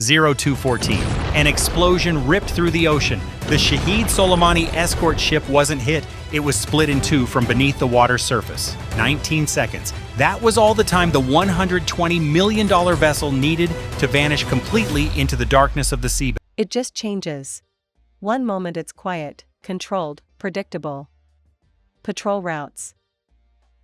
0214. An explosion ripped through the ocean. The Shahid Soleimani escort ship wasn't hit, it was split in two from beneath the water surface. 19 seconds. That was all the time the $120 million vessel needed to vanish completely into the darkness of the seabed. It just changes. One moment it's quiet, controlled, predictable. Patrol routes.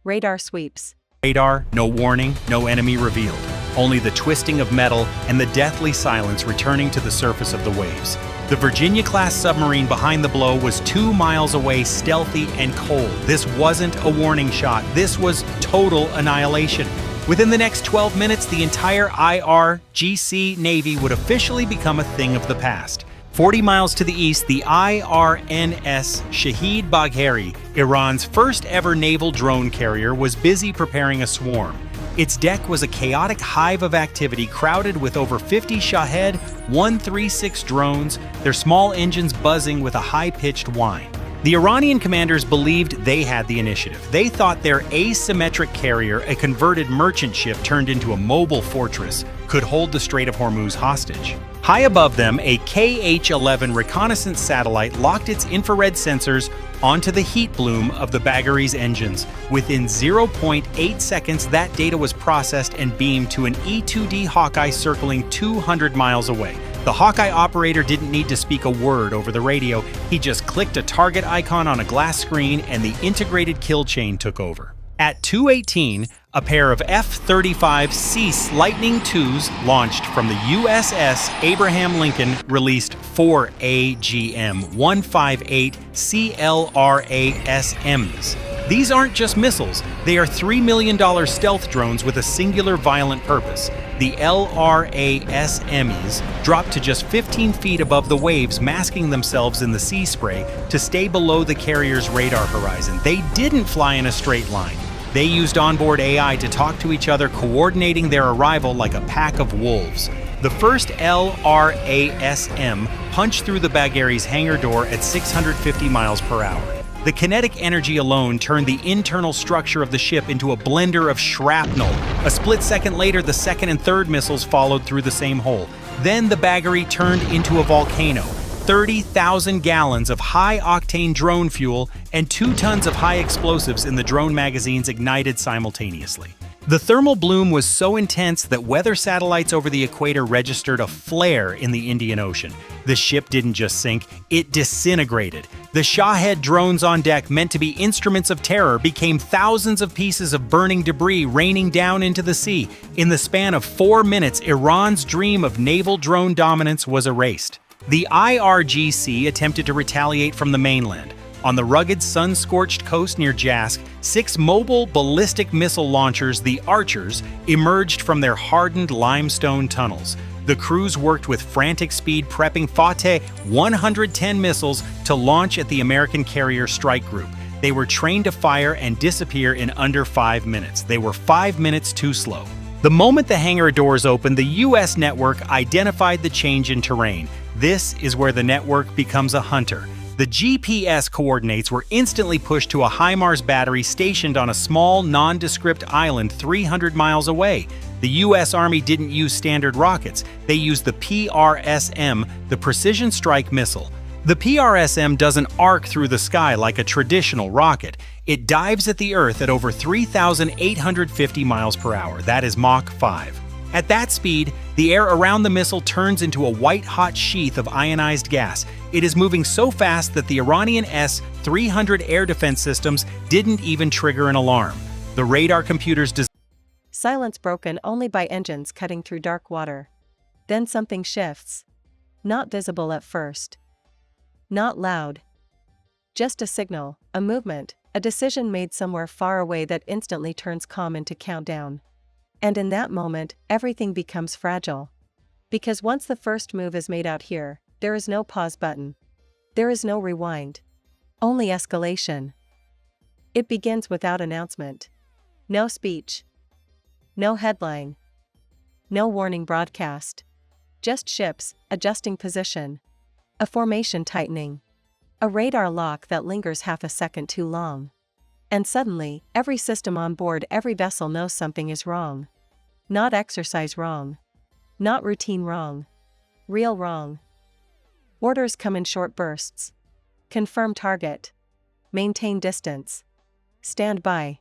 Radar sweeps. Radar, no warning, no enemy revealed. Only the twisting of metal and the deathly silence returning to the surface of the waves. The Virginia-class submarine behind the blow was 2 miles away, stealthy and cold. This wasn't a warning shot. This was total annihilation. Within the next 12 minutes, the entire IRGC Navy would officially become a thing of the past. 40 miles to the east, the IRNS Shahid Bagheri, Iran's first ever naval drone carrier, was busy preparing a swarm. Its deck was a chaotic hive of activity crowded with over 50 Shahed 136 drones, their small engines buzzing with a high-pitched whine. The Iranian commanders believed they had the initiative. They thought their asymmetric carrier, a converted merchant ship turned into a mobile fortress, could hold the Strait of Hormuz hostage. High above them, a KH-11 reconnaissance satellite locked its infrared sensors onto the heat bloom of the Bagheri's engines. Within 0.8 seconds, that data was processed and beamed to an E-2D Hawkeye circling 200 miles away. The Hawkeye operator didn't need to speak a word over the radio. He just clicked a target icon on a glass screen and the integrated kill chain took over. At 2:18, a pair of F-35 Cease Lightning IIs launched from the USS Abraham Lincoln released 4 AGM-158 CLRASMs. These aren't just missiles, they are $3 million stealth drones with a singular violent purpose. The LRASMs dropped to just 15 feet above the waves, masking themselves in the sea spray to stay below the carrier's radar horizon. They didn't fly in a straight line. They used onboard AI to talk to each other, coordinating their arrival like a pack of wolves. The first LRASM punched through the Bagheri's hangar door at 650 miles per hour. The kinetic energy alone turned the internal structure of the ship into a blender of shrapnel. A split second later, the second and third missiles followed through the same hole. Then the Bagheri turned into a volcano. 30,000 gallons of high-octane drone fuel and 2 tons of high explosives in the drone magazines ignited simultaneously. The thermal bloom was so intense that weather satellites over the equator registered a flare in the Indian Ocean. The ship didn't just sink, it disintegrated. The Shahed drones on deck, meant to be instruments of terror, became thousands of pieces of burning debris raining down into the sea. In the span of 4 minutes, Iran's dream of naval drone dominance was erased. The IRGC attempted to retaliate from the mainland. On the rugged, sun-scorched coast near Jask, 6 mobile ballistic missile launchers, the Archers, emerged from their hardened limestone tunnels. The crews worked with frantic speed, prepping Fateh 110 missiles to launch at the American carrier strike group. They were trained to fire and disappear in under 5 minutes. They were 5 minutes too slow. The moment the hangar doors opened, the U.S. network identified the change in terrain. This is where the network becomes a hunter. The GPS coordinates were instantly pushed to a HIMARS battery stationed on a small, nondescript island 300 miles away. The U.S. Army didn't use standard rockets. They used the PRSM, the Precision Strike Missile. The PRSM doesn't arc through the sky like a traditional rocket. It dives at the Earth at over 3,850 miles per hour. That is Mach 5. At that speed, the air around the missile turns into a white-hot sheath of ionized gas. It is moving so fast that the Iranian S-300 air defense systems didn't even trigger an alarm. The radar computers Silence broken only by engines cutting through dark water. Then something shifts. Not visible at first. Not loud. Just a signal, a movement, a decision made somewhere far away that instantly turns calm into countdown. And in that moment, everything becomes fragile. Because once the first move is made out here, there is no pause button. There is no rewind. Only escalation. It begins without announcement. No speech. No headline. No warning broadcast. Just ships, adjusting position. A formation tightening. A radar lock that lingers half a second too long. And suddenly, every system on board every vessel knows something is wrong. Not exercise wrong. Not routine wrong. Real wrong. Orders come in short bursts. Confirm target. Maintain distance. Stand by.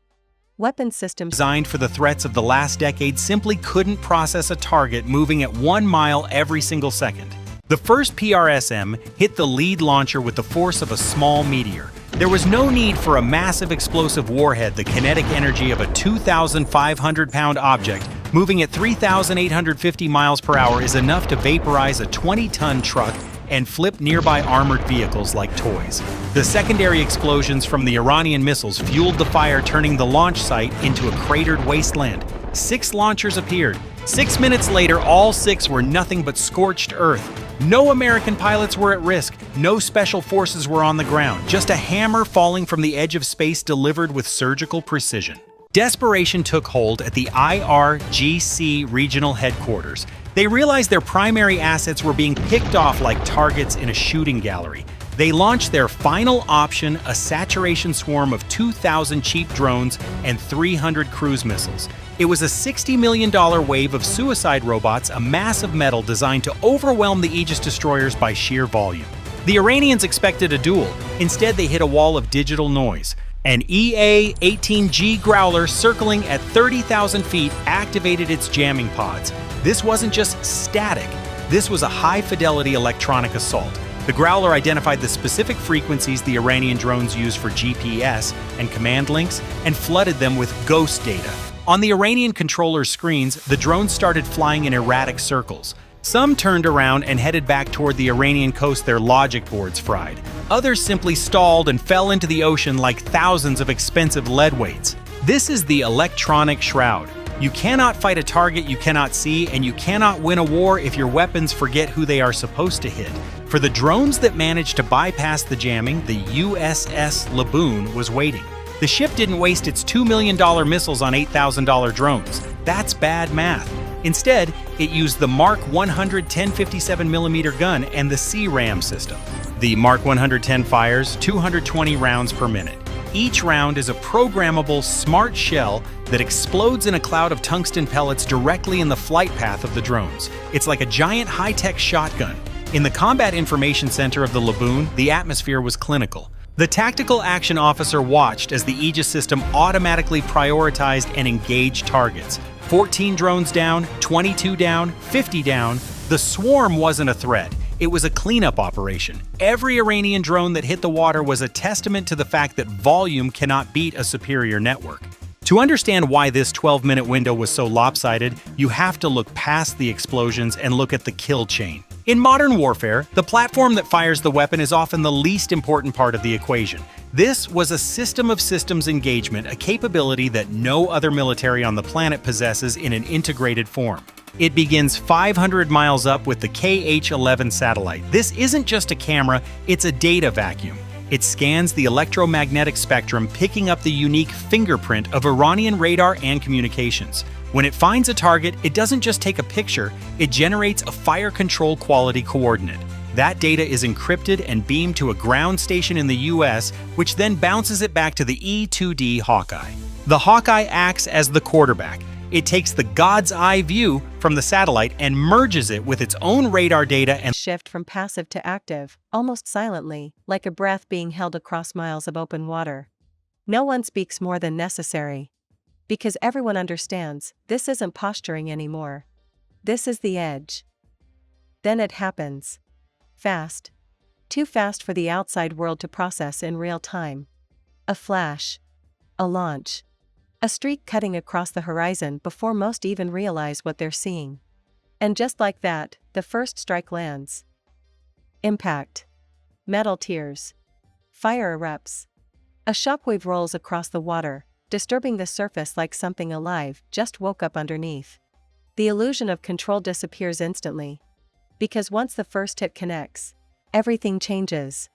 Weapon systems designed for the threats of the last decade simply couldn't process a target moving at 1 mile every single second. The first PRSM hit the lead launcher with the force of a small meteor. There was no need for a massive explosive warhead. The kinetic energy of a 2,500-pound object moving at 3,850 miles per hour is enough to vaporize a 20-ton truck and flip nearby armored vehicles like toys. The secondary explosions from the Iranian missiles fueled the fire, turning the launch site into a cratered wasteland. 6 launchers appeared. 6 minutes later, all 6 were nothing but scorched earth. No American pilots were at risk. No special forces were on the ground. Just a hammer falling from the edge of space delivered with surgical precision. Desperation took hold at the IRGC regional headquarters. They realized their primary assets were being picked off like targets in a shooting gallery. They launched their final option, a saturation swarm of 2,000 cheap drones and 300 cruise missiles. It was a $60 million wave of suicide robots, a mass of metal designed to overwhelm the Aegis destroyers by sheer volume. The Iranians expected a duel. Instead, they hit a wall of digital noise. An EA-18G Growler circling at 30,000 feet activated its jamming pods. This wasn't just static. This was a high-fidelity electronic assault. The Growler identified the specific frequencies the Iranian drones use for GPS and command links and flooded them with ghost data. On the Iranian controller's screens, the drones started flying in erratic circles. Some turned around and headed back toward the Iranian coast, their logic boards fried. Others simply stalled and fell into the ocean like thousands of expensive lead weights. This is the electronic shroud. You cannot fight a target you cannot see, and you cannot win a war if your weapons forget who they are supposed to hit. For the drones that managed to bypass the jamming, the USS Laboon was waiting. The ship didn't waste its $2 million missiles on $8,000 drones. That's bad math. Instead, it used the Mark 100 1057mm gun and the C-RAM system. The Mark 110 fires 220 rounds per minute. Each round is a programmable, smart shell that explodes in a cloud of tungsten pellets directly in the flight path of the drones. It's like a giant high-tech shotgun. In the Combat Information Center of the Laboon, the atmosphere was clinical. The tactical action officer watched as the Aegis system automatically prioritized and engaged targets. 14 drones down, 22 down, 50 down. The swarm wasn't a threat. It was a cleanup operation. Every Iranian drone that hit the water was a testament to the fact that volume cannot beat a superior network. To understand why this 12-minute window was so lopsided, you have to look past the explosions and look at the kill chain. In modern warfare, the platform that fires the weapon is often the least important part of the equation. This was a system of systems engagement, a capability that no other military on the planet possesses in an integrated form. It begins 500 miles up with the KH-11 satellite. This isn't just a camera, it's a data vacuum. It scans the electromagnetic spectrum, picking up the unique fingerprint of Iranian radar and communications. When it finds a target, it doesn't just take a picture, it generates a fire control quality coordinate. That data is encrypted and beamed to a ground station in the US, which then bounces it back to the E-2D Hawkeye. The Hawkeye acts as the quarterback. It takes the God's eye view from the satellite and merges it with its own radar data and shift from passive to active, almost silently, like a breath being held across miles of open water. No one speaks more than necessary. Because everyone understands, this isn't posturing anymore. This is the edge. Then it happens. Fast. Too fast for the outside world to process in real time. A flash. A launch. A streak cutting across the horizon before most even realize what they're seeing. And just like that, the first strike lands. Impact. Metal tears. Fire erupts. A shockwave rolls across the water, disturbing the surface like something alive just woke up underneath. The illusion of control disappears instantly. Because once the first hit connects, everything changes.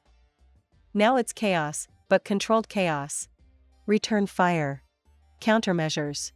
Now it's chaos, but controlled chaos. Return fire. Countermeasures.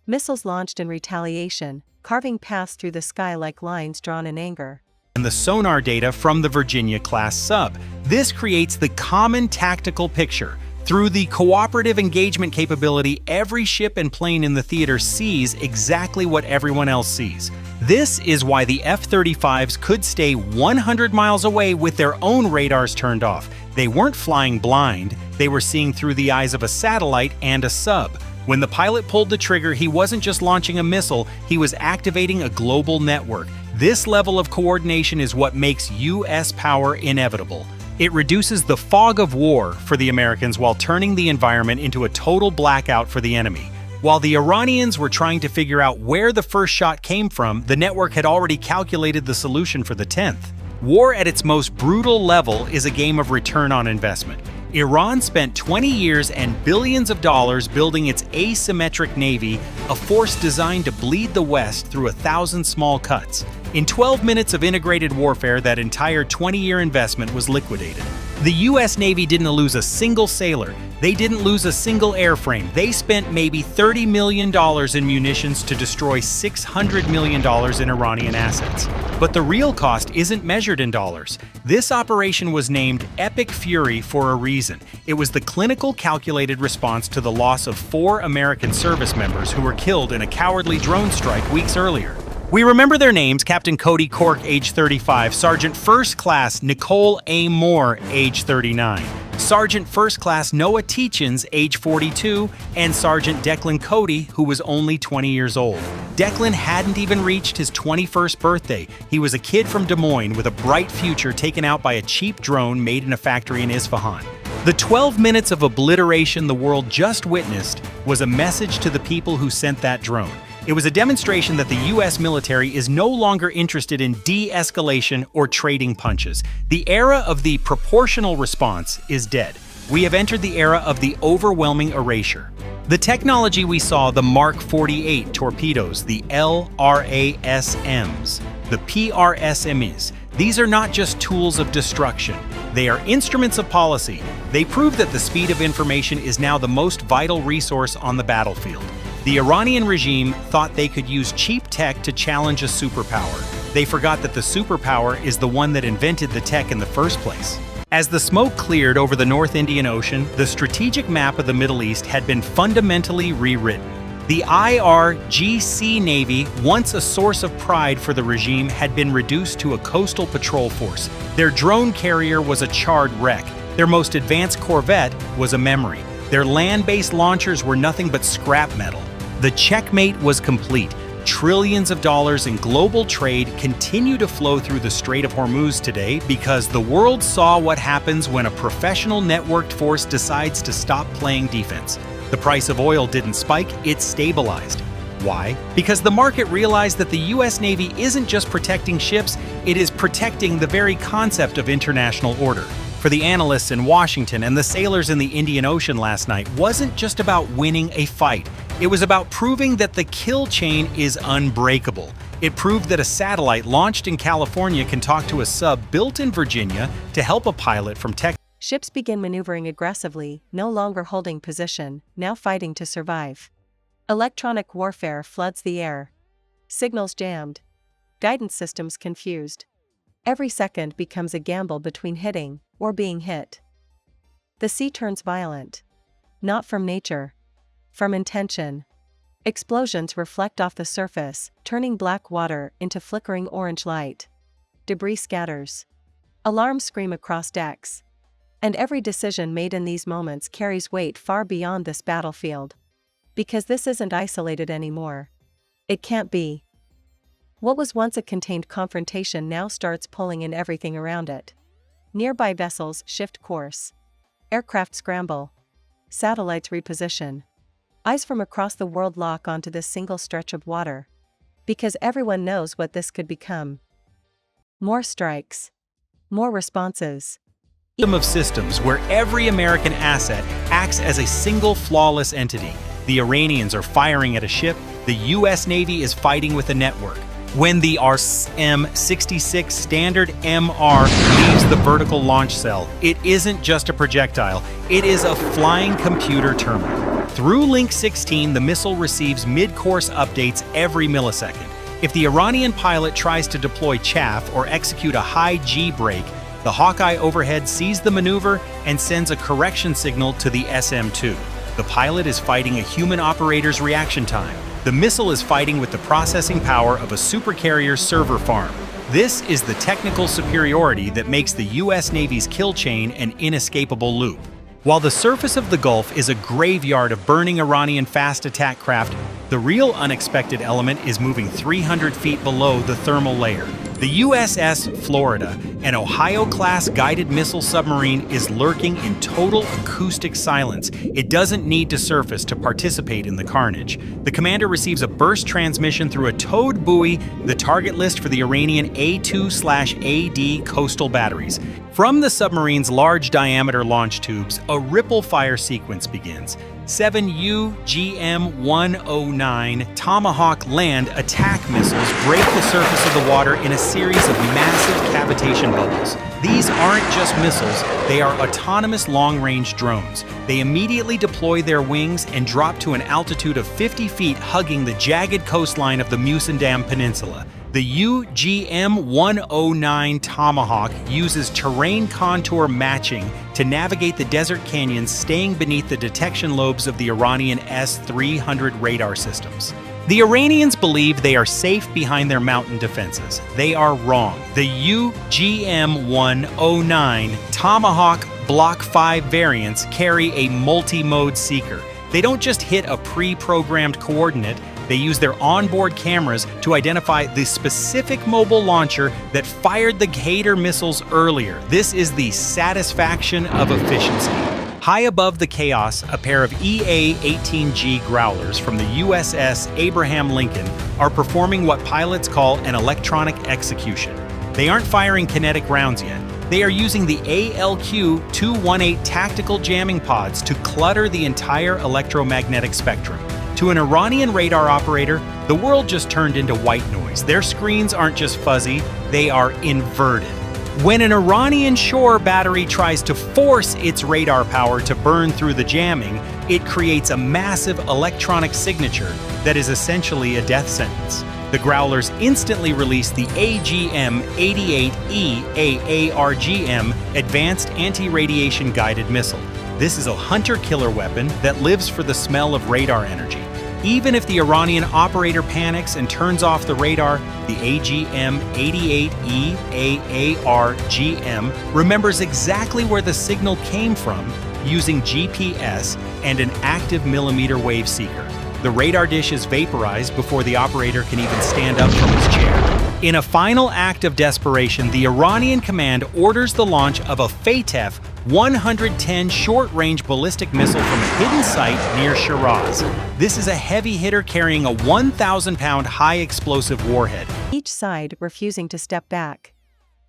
Missiles launched in retaliation, carving paths through the sky like lines drawn in anger. And the sonar data from the Virginia-class sub. This creates the common tactical picture. Through the cooperative engagement capability, every ship and plane in the theater sees exactly what everyone else sees. This is why the F-35s could stay 100 miles away with their own radars turned off. They weren't flying blind, they were seeing through the eyes of a satellite and a sub. When the pilot pulled the trigger, he wasn't just launching a missile, he was activating a global network. This level of coordination is what makes U.S. power inevitable. It reduces the fog of war for the Americans while turning the environment into a total blackout for the enemy. While the Iranians were trying to figure out where the first shot came from, the network had already calculated the solution for the 10th. War at its most brutal level is a game of return on investment. Iran spent 20 years and billions of dollars building its asymmetric navy, a force designed to bleed the West through 1,000 small cuts. In 12 minutes of integrated warfare, that entire 20-year investment was liquidated. The U.S. Navy didn't lose a single sailor. They didn't lose a single airframe. They spent maybe $30 million in munitions to destroy $600 million in Iranian assets. But the real cost isn't measured in dollars. This operation was named Epic Fury for a reason. It was the clinical calculated response to the loss of 4 American service members who were killed in a cowardly drone strike weeks earlier. We remember their names: Captain Cody Cork, age 35, Sergeant First Class Nicole A. Moore, age 39, Sergeant First Class Noah Teachins, age 42, and Sergeant Declan Cody, who was only 20 years old. Declan hadn't even reached his 21st birthday. He was a kid from Des Moines with a bright future taken out by a cheap drone made in a factory in Isfahan. The 12 minutes of obliteration the world just witnessed was a message to the people who sent that drone. It was a demonstration that the U.S. military is no longer interested in de-escalation or trading punches. The era of the proportional response is dead. We have entered the era of the overwhelming erasure. The technology we saw, the Mark 48 torpedoes, the LRASMs, the PRSMs, these are not just tools of destruction. They are instruments of policy. They prove that the speed of information is now the most vital resource on the battlefield. The Iranian regime thought they could use cheap tech to challenge a superpower. They forgot that the superpower is the one that invented the tech in the first place. As the smoke cleared over the North Indian Ocean, the strategic map of the Middle East had been fundamentally rewritten. The IRGC Navy, once a source of pride for the regime, had been reduced to a coastal patrol force. Their drone carrier was a charred wreck. Their most advanced corvette was a memory. Their land-based launchers were nothing but scrap metal. The checkmate was complete. Trillions of dollars in global trade continue to flow through the Strait of Hormuz today because the world saw what happens when a professional networked force decides to stop playing defense. The price of oil didn't spike, it stabilized. Why? Because the market realized that the U.S. Navy isn't just protecting ships, it is protecting the very concept of international order. For the analysts in Washington and the sailors in the Indian Ocean last night wasn't just about winning a fight. It was about proving that the kill chain is unbreakable. It proved that a satellite launched in California can talk to a sub built in Virginia to help a pilot from Texas. Ships begin maneuvering aggressively, no longer holding position, now fighting to survive. Electronic warfare floods the air. Signals jammed. Guidance systems confused. Every second becomes a gamble between hitting or being hit. The sea turns violent. Not from nature. From intention. Explosions reflect off the surface, turning black water into flickering orange light. Debris scatters. Alarms scream across decks. And every decision made in these moments carries weight far beyond this battlefield. Because this isn't isolated anymore. It can't be. What was once a contained confrontation now starts pulling in everything around it. Nearby vessels shift course. Aircraft scramble. Satellites reposition. Eyes from across the world lock onto this single stretch of water. Because everyone knows what this could become. More strikes. More responses. System of systems where every American asset acts as a single flawless entity. The Iranians are firing at a ship, the U.S. Navy is fighting with a network. When the RM-66 standard MR leaves the vertical launch cell, it isn't just a projectile, it is a flying computer terminal. Through Link 16, the missile receives mid-course updates every millisecond. If the Iranian pilot tries to deploy chaff or execute a high G brake, the Hawkeye overhead sees the maneuver and sends a correction signal to the SM-2. The pilot is fighting a human operator's reaction time. The missile is fighting with the processing power of a supercarrier server farm. This is the technical superiority that makes the U.S. Navy's kill chain an inescapable loop. While the surface of the Gulf is a graveyard of burning Iranian fast attack craft, the real unexpected element is moving 300 feet below the thermal layer. The USS Florida, an Ohio-class guided missile submarine, is lurking in total acoustic silence. It doesn't need to surface to participate in the carnage. The commander receives a burst transmission through a towed buoy, the target list for the Iranian A2/AD coastal batteries. From the submarine's large-diameter launch tubes, a ripple fire sequence begins. 7 UGM-109 Tomahawk land attack missiles break the surface of the water in a series of massive cavitation bubbles. These aren't just missiles, they are autonomous long-range drones. They immediately deploy their wings and drop to an altitude of 50 feet, hugging the jagged coastline of the Musandam Peninsula. The UGM-109 Tomahawk uses terrain contour matching to navigate the desert canyons, staying beneath the detection lobes of the Iranian S-300 radar systems. The Iranians believe they are safe behind their mountain defenses. They are wrong. The UGM-109 Tomahawk Block 5 variants carry a multi-mode seeker. They don't just hit a pre-programmed coordinate, they use their onboard cameras to identify the specific mobile launcher that fired the Hater missiles earlier. This is the satisfaction of efficiency. High above the chaos, a pair of EA-18G Growlers from the USS Abraham Lincoln are performing what pilots call an electronic execution. They aren't firing kinetic rounds yet. They are using the ALQ-218 tactical jamming pods to clutter the entire electromagnetic spectrum. To an Iranian radar operator, the world just turned into white noise. Their screens aren't just fuzzy, they are inverted. When an Iranian shore battery tries to force its radar power to burn through the jamming, it creates a massive electronic signature that is essentially a death sentence. The Growlers instantly release the AGM-88E AARGM Advanced Anti-Radiation Guided Missile. This is a hunter-killer weapon that lives for the smell of radar energy. Even if the Iranian operator panics and turns off the radar, the AGM-88E AARGM remembers exactly where the signal came from using GPS and an active millimeter wave seeker. The radar dish is vaporized before the operator can even stand up from his chair. In a final act of desperation, the Iranian command orders the launch of a Fateh 110 short-range ballistic missile from a hidden site near Shiraz. This is a heavy hitter carrying a 1,000-pound high-explosive warhead. Each side refusing to step back.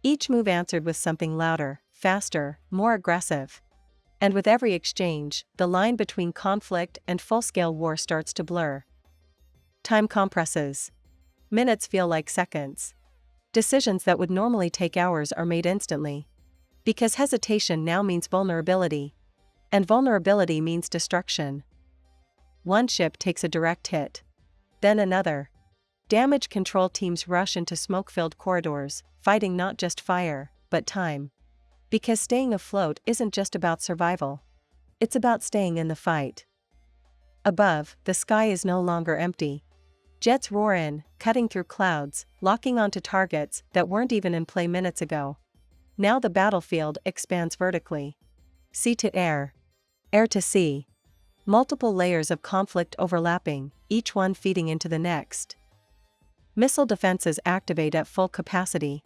Each move answered with something louder, faster, more aggressive. And with every exchange, the line between conflict and full-scale war starts to blur. Time compresses. Minutes feel like seconds. Decisions that would normally take hours are made instantly. Because hesitation now means vulnerability. And vulnerability means destruction. One ship takes a direct hit. Then another. Damage control teams rush into smoke-filled corridors, fighting not just fire, but time. Because staying afloat isn't just about survival. It's about staying in the fight. Above, the sky is no longer empty. Jets roar in, cutting through clouds, locking onto targets that weren't even in play minutes ago. Now the battlefield expands vertically. Sea to air. Air to sea. Multiple layers of conflict overlapping, each one feeding into the next. Missile defenses activate at full capacity.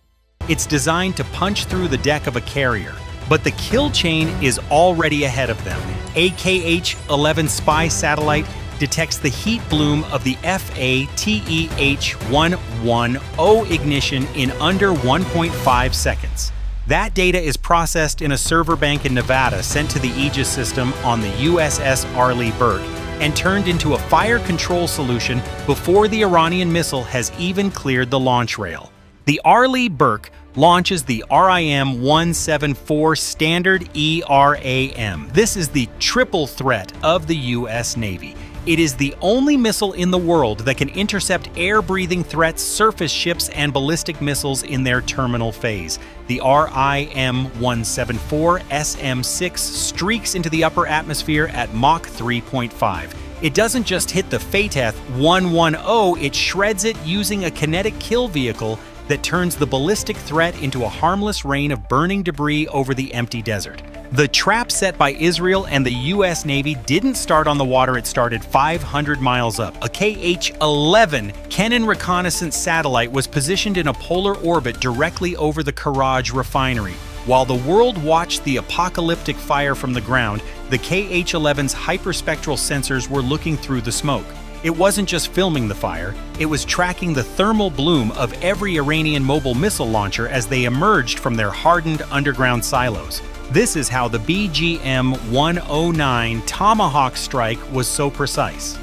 It's designed to punch through the deck of a carrier, but the kill chain is already ahead of them. AKH-11 spy satellite detects the heat bloom of the FATEH-110 ignition in under 1.5 seconds. That data is processed in a server bank in Nevada sent to the Aegis system on the USS Arleigh Burke and turned into a fire control solution before the Iranian missile has even cleared the launch rail. The Arleigh Burke launches the RIM-174 Standard ERAM. This is the triple threat of the U.S. Navy. It is the only missile in the world that can intercept air-breathing threats, surface ships, and ballistic missiles in their terminal phase. The RIM-174 SM-6 streaks into the upper atmosphere at Mach 3.5. It doesn't just hit the Fateh 110, it shreds it using a kinetic kill vehicle that turns the ballistic threat into a harmless rain of burning debris over the empty desert. The trap set by Israel and the U.S. Navy didn't start on the water, it started 500 miles up. A KH-11 Kennan reconnaissance satellite was positioned in a polar orbit directly over the Karaj refinery. While the world watched the apocalyptic fire from the ground, the KH-11's hyperspectral sensors were looking through the smoke. It wasn't just filming the fire, it was tracking the thermal bloom of every Iranian mobile missile launcher as they emerged from their hardened underground silos. This is how the BGM-109 Tomahawk strike was so precise.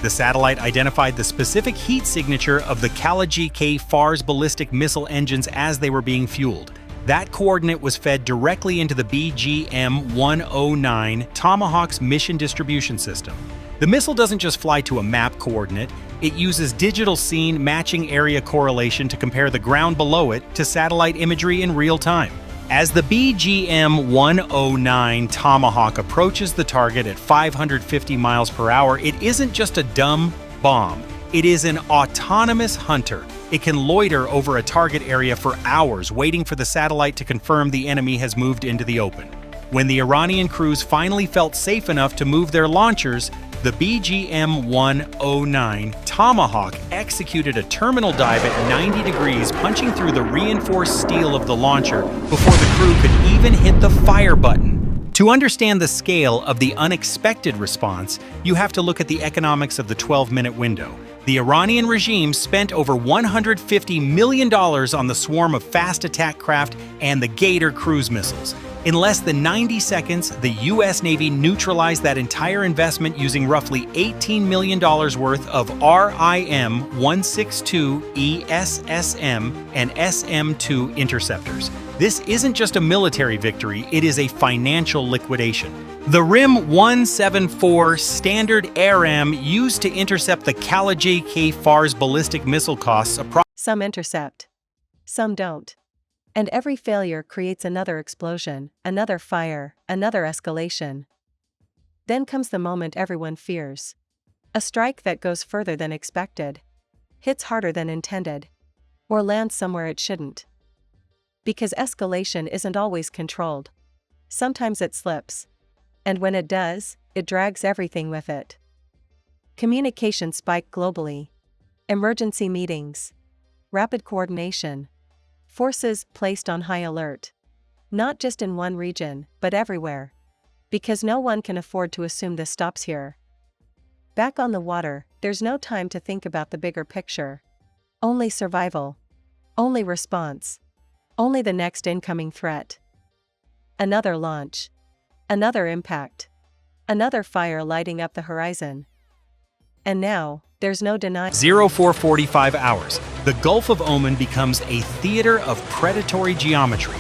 The satellite identified the specific heat signature of the Kalaji-K FARS ballistic missile engines as they were being fueled. That coordinate was fed directly into the BGM-109 Tomahawk's mission distribution system. The missile doesn't just fly to a map coordinate, it uses digital scene matching area correlation to compare the ground below it to satellite imagery in real time. As the BGM-109 Tomahawk approaches the target at 550 miles per hour, it isn't just a dumb bomb. It is an autonomous hunter. It can loiter over a target area for hours, waiting for the satellite to confirm the enemy has moved into the open. When the Iranian crews finally felt safe enough to move their launchers, the BGM-109 Tomahawk executed a terminal dive at 90 degrees, punching through the reinforced steel of the launcher before the crew could even hit the fire button. To understand the scale of the unexpected response, you have to look at the economics of the 12-minute window. The Iranian regime spent over $150 million on the swarm of fast attack craft and the Gator cruise missiles. In less than 90 seconds, the U.S. Navy neutralized that entire investment using roughly $18 million worth of RIM-162 ESSM and SM-2 interceptors. This isn't just a military victory, it is a financial liquidation. The RIM-174 standard ARAM used to intercept the Kalaji-K FARS ballistic missile costs Some intercept. Some don't. And every failure creates another explosion, another fire, another escalation. Then comes the moment everyone fears. A strike that goes further than expected, hits harder than intended, or lands somewhere it shouldn't. Because escalation isn't always controlled. Sometimes it slips. And when it does, it drags everything with it. Communication spike globally. Emergency meetings. Rapid coordination. Forces placed on high alert. Not just in one region, but everywhere. Because no one can afford to assume this stops here. Back on the water, there's no time to think about the bigger picture. Only survival. Only response. Only the next incoming threat. Another launch. Another impact. Another fire lighting up the horizon. And now, there's no denying. 0445 hours. The Gulf of Oman becomes a theater of predatory geometry.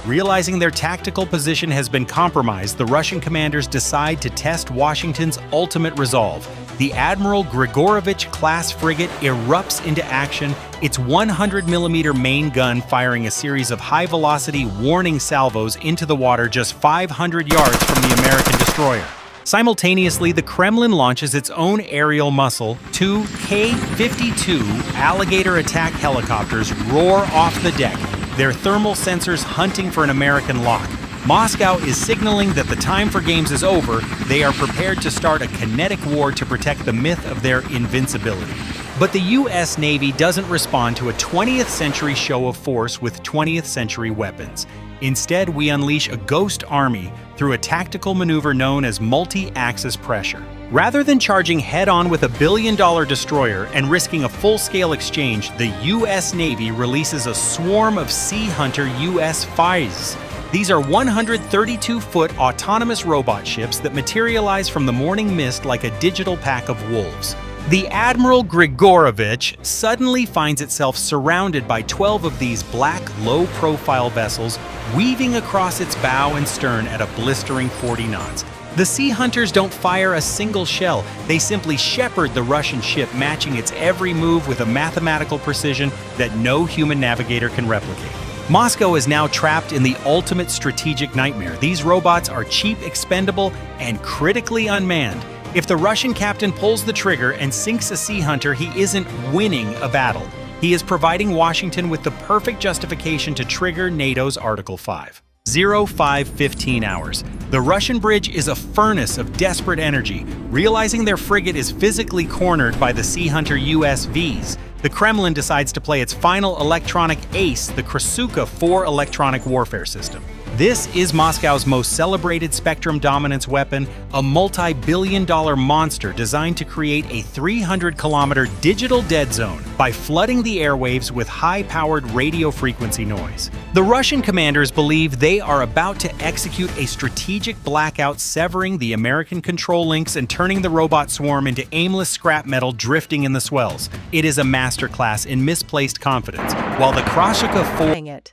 Realizing their tactical position has been compromised, the Russian commanders decide to test Washington's ultimate resolve. The Admiral Grigorovich-class frigate erupts into action, its 100mm main gun firing a series of high-velocity warning salvos into the water just 500 yards from the American destroyer. Simultaneously, the Kremlin launches its own aerial muscle. Two K-52 Alligator attack helicopters roar off the deck, their thermal sensors hunting for an American lock. Moscow is signaling that the time for games is over. They are prepared to start a kinetic war to protect the myth of their invincibility. But the U.S. Navy doesn't respond to a 20th century show of force with 20th century weapons. Instead, we unleash a ghost army through a tactical maneuver known as multi-axis pressure. Rather than charging head-on with a billion-dollar destroyer and risking a full-scale exchange, the U.S. Navy releases a swarm of Sea Hunter US-5s. These are 132-foot autonomous robot ships that materialize from the morning mist like a digital pack of wolves. The Admiral Grigorovich suddenly finds itself surrounded by 12 of these black, low-profile vessels weaving across its bow and stern at a blistering 40 knots. The Sea Hunters don't fire a single shell, they simply shepherd the Russian ship, matching its every move with a mathematical precision that no human navigator can replicate. Moscow is now trapped in the ultimate strategic nightmare. These robots are cheap, expendable, and critically unmanned. If the Russian captain pulls the trigger and sinks a sea hunter, he isn't winning a battle. He is providing Washington with the perfect justification to trigger NATO's Article 5. 0515 hours. The Russian bridge is a furnace of desperate energy. Realizing their frigate is physically cornered by the Sea Hunter USVs, the Kremlin decides to play its final electronic ace, the Krasuka 4 electronic warfare system. This is Moscow's most celebrated spectrum dominance weapon, a multi-billion-dollar monster designed to create a 300-kilometer digital dead zone by flooding the airwaves with high-powered radio frequency noise. The Russian commanders believe they are about to execute a strategic blackout, severing the American control links and turning the robot swarm into aimless scrap metal drifting in the swells. It is a masterclass in misplaced confidence, while the Krasuka 4... Dang it.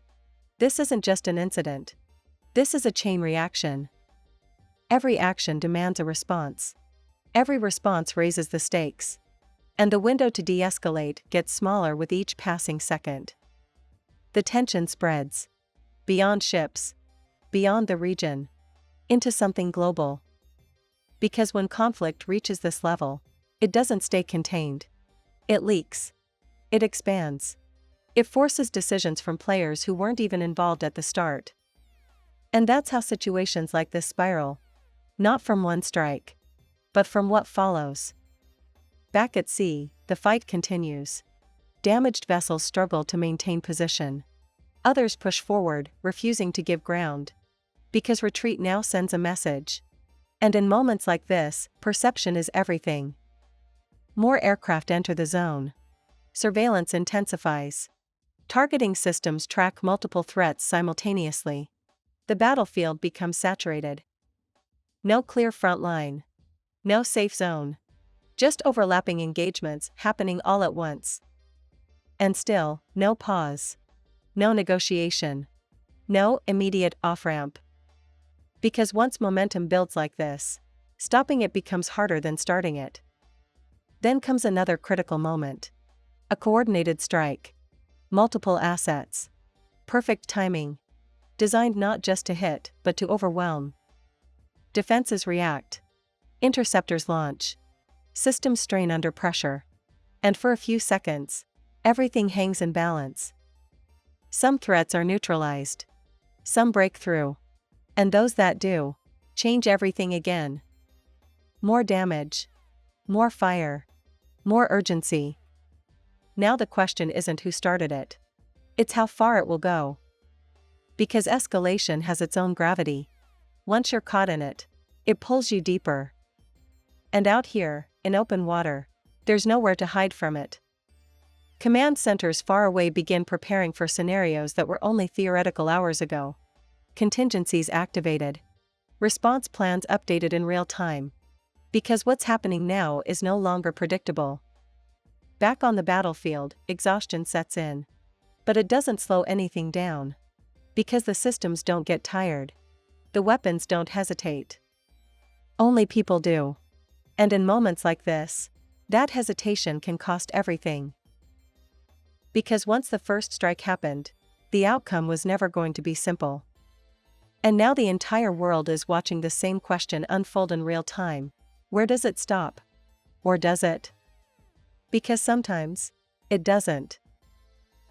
This isn't just an incident. This is a chain reaction. Every action demands a response. Every response raises the stakes. And the window to de-escalate gets smaller with each passing second. The tension spreads. Beyond ships. Beyond the region. Into something global. Because when conflict reaches this level, it doesn't stay contained. It leaks. It expands. It forces decisions from players who weren't even involved at the start. And that's how situations like this spiral. Not from one strike, but from what follows. Back at sea, the fight continues. Damaged vessels struggle to maintain position. Others push forward, refusing to give ground. Because retreat now sends a message. And in moments like this, perception is everything. More aircraft enter the zone. Surveillance intensifies. Targeting systems track multiple threats simultaneously. The battlefield becomes saturated. No clear front line. No safe zone. Just overlapping engagements happening all at once. And still, no pause. No negotiation. No immediate off-ramp. Because once momentum builds like this, stopping it becomes harder than starting it. Then comes another critical moment. A coordinated strike. Multiple assets. Perfect timing. Designed not just to hit, but to overwhelm. Defenses react. Interceptors launch. Systems strain under pressure. And for a few seconds, everything hangs in balance. Some threats are neutralized. Some break through. And those that do, change everything again. More damage. More fire. More urgency. Now the question isn't who started it. It's how far it will go. Because escalation has its own gravity. Once you're caught in it, it pulls you deeper. And out here, in open water, there's nowhere to hide from it. Command centers far away begin preparing for scenarios that were only theoretical hours ago. Contingencies activated. Response plans updated in real time. Because what's happening now is no longer predictable. Back on the battlefield, exhaustion sets in. But it doesn't slow anything down. Because the systems don't get tired. The weapons don't hesitate. Only people do. And in moments like this, that hesitation can cost everything. Because once the first strike happened, the outcome was never going to be simple. And now the entire world is watching the same question unfold in real time. Where does it stop? Or does it? Because sometimes, it doesn't.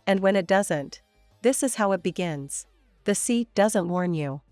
And when it doesn't, this is how it begins. The sea doesn't warn you.